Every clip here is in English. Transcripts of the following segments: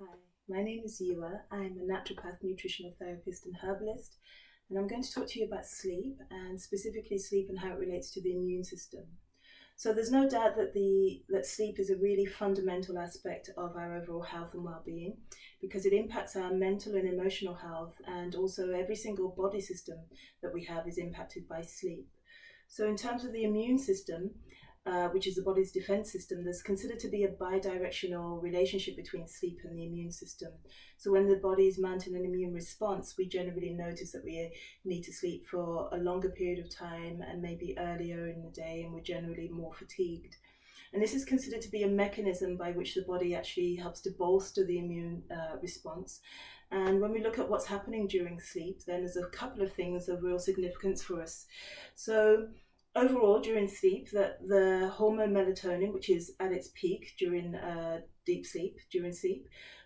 Hi, my name is Yuwa. I'm a naturopath, nutritional therapist, and herbalist, and I'm going to talk to you about sleep and specifically sleep and how it relates to the immune system. So there's no doubt that sleep is a really fundamental aspect of our overall health and well-being because it impacts our mental and emotional health, and also every single body system that we have is impacted by sleep. So in terms of the immune system, which is the body's defense system, there's considered to be a bi-directional relationship between sleep and the immune system. So when the body is mounting an immune response, we generally notice that we need to sleep for a longer period of time and maybe earlier in the day, and we're generally more fatigued. And this is considered to be a mechanism by which the body actually helps to bolster the immune response. And when we look at what's happening during sleep, then there's a couple of things of real significance for us. So overall, during sleep, that the hormone melatonin, which is at its peak during deep sleep,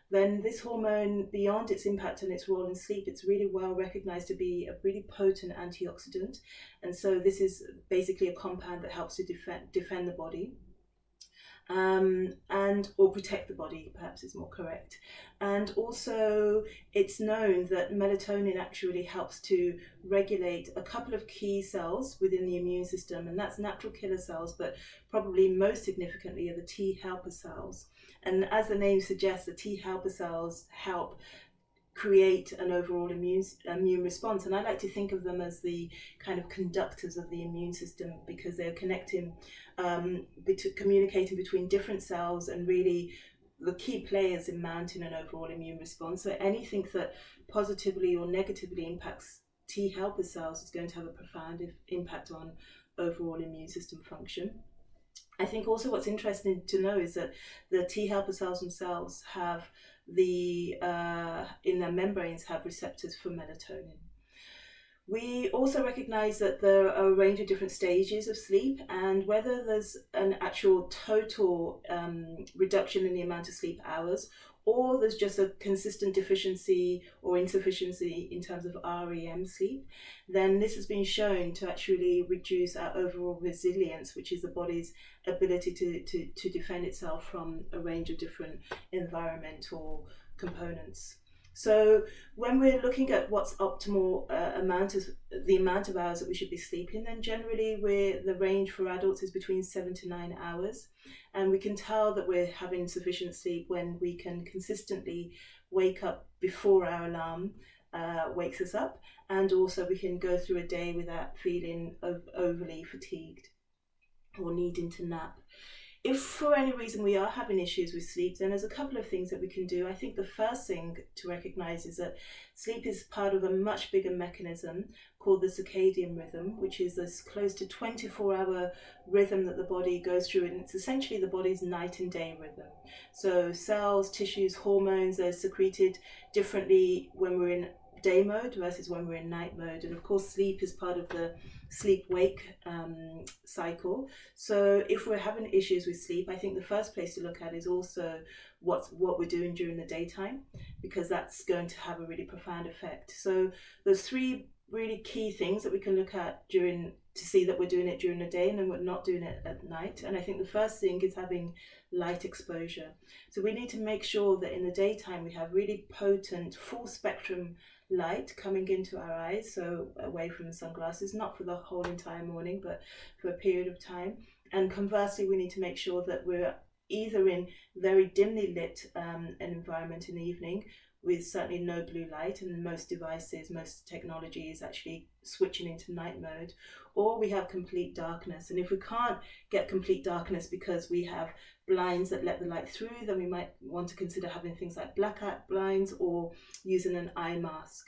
then this hormone, beyond its impact and its role in sleep, it's really well recognized to be a really potent antioxidant. And so this is basically a compound that helps to defend the body, and or protect the body, perhaps is more correct. And also it's known that melatonin actually helps to regulate a couple of key cells within the immune system, and that's natural killer cells, but probably most significantly are the T helper cells. And as the name suggests, the T helper cells help create an overall immune response. And I like to think of them as the kind of conductors of the immune system, because they're communicating between different cells, and really the key players in mounting an overall immune response. So anything that positively or negatively impacts T helper cells is going to have a profound impact on overall immune system function. I think also what's interesting to know is that the T helper cells themselves have in their membranes have receptors for melatonin. We also recognize that there are a range of different stages of sleep, and whether there's an actual total reduction in the amount of sleep hours, or there's just a consistent deficiency or insufficiency in terms of REM sleep, then this has been shown to actually reduce our overall resilience, which is the body's ability to defend itself from a range of different environmental components. So when we're looking at what's optimal the amount of hours that we should be sleeping, then generally the range for adults is between 7 to 9 hours. And we can tell that we're having sufficient sleep when we can consistently wake up before our alarm wakes us up, and also we can go through a day without feeling overly fatigued or needing to nap. If for any reason we are having issues with sleep, then there's a couple of things that we can do. I think the first thing to recognize is that sleep is part of a much bigger mechanism called the circadian rhythm, which is this close to 24-hour rhythm that the body goes through, and it's essentially the body's night and day rhythm. So cells, tissues, hormones are secreted differently when we're in day mode versus when we're in night mode. And of course sleep is part of the sleep-wake cycle. So if we're having issues with sleep, I think the first place to look at is also what we're doing during the daytime, because that's going to have a really profound effect. So there's three really key things that we can look at to see that we're doing it during the day and then we're not doing it at night. And I think the first thing is having light exposure. So we need to make sure that in the daytime we have really potent full spectrum light coming into our eyes, so away from the sunglasses, not for the whole entire morning, but for a period of time. And conversely, we need to make sure that we're either in very dimly lit an environment in the evening, with certainly no blue light, and most devices, most technology is actually switching into night mode, or we have complete darkness. And if we can't get complete darkness because we have blinds that let the light through, then we might want to consider having things like blackout blinds or using an eye mask.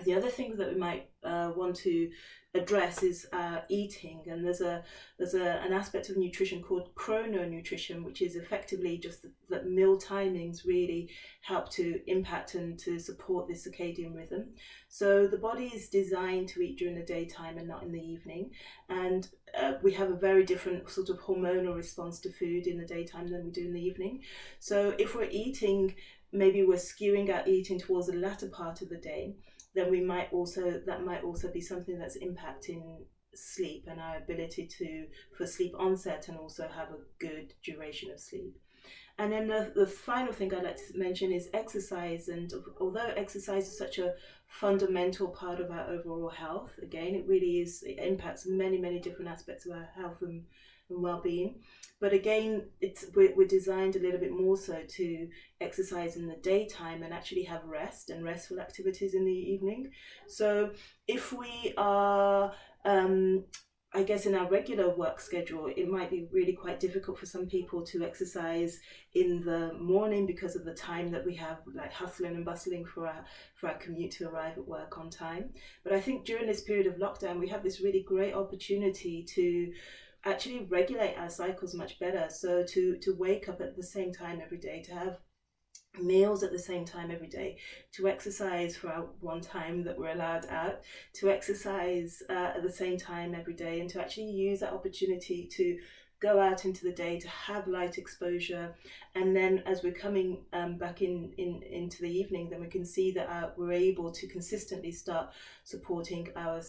The other thing that we might want to address is eating, and there's an aspect of nutrition called chrononutrition, which is effectively just that meal timings really help to impact and to support this circadian rhythm. So the body is designed to eat during the daytime and not in the evening, and we have a very different sort of hormonal response to food in the daytime than we do in the evening. So if we're eating, maybe we're skewing our eating towards the latter part of the day, then that might also be something that's impacting sleep and our ability for sleep onset, and also have a good duration of sleep. And then the final thing I'd like to mention is exercise. And although exercise is such a fundamental part of our overall health, again, it impacts many different aspects of our health and well-being. But again, we're designed a little bit more so to exercise in the daytime and actually have rest and restful activities in the evening. So if we are I guess in our regular work schedule, it might be really quite difficult for some people to exercise in the morning because of the time that we have, like hustling and bustling for our commute to arrive at work on time. But I think during this period of lockdown, we have this really great opportunity to actually regulate our cycles much better. So to wake up at the same time every day, to have meals at the same time every day, to exercise for our one time that we're allowed out, to exercise at the same time every day, and to actually use that opportunity to go out into the day, to have light exposure. And then as we're coming back into the evening, then we can see that we're able to consistently start supporting our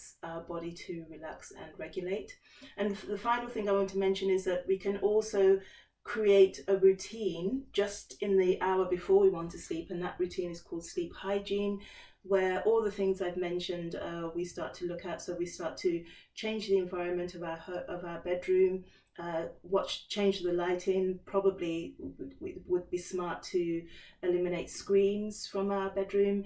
body to relax and regulate. And the final thing I want to mention is that we can also create a routine just in the hour before we want to sleep, and that routine is called sleep hygiene, where all the things I've mentioned we start to look at. So we start to change the environment of our bedroom, change the lighting. Probably would be smart to eliminate screens from our bedroom.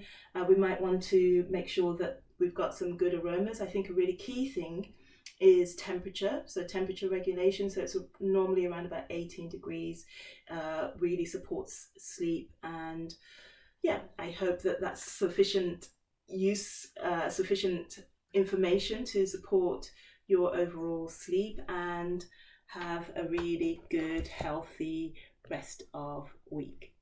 We might want to make sure that we've got some good aromas. I think a really key thing is temperature, so temperature regulation. So it's normally around about 18 degrees, really supports sleep. And yeah, I hope that that's sufficient information to support your overall sleep, and have a really good, healthy rest of week.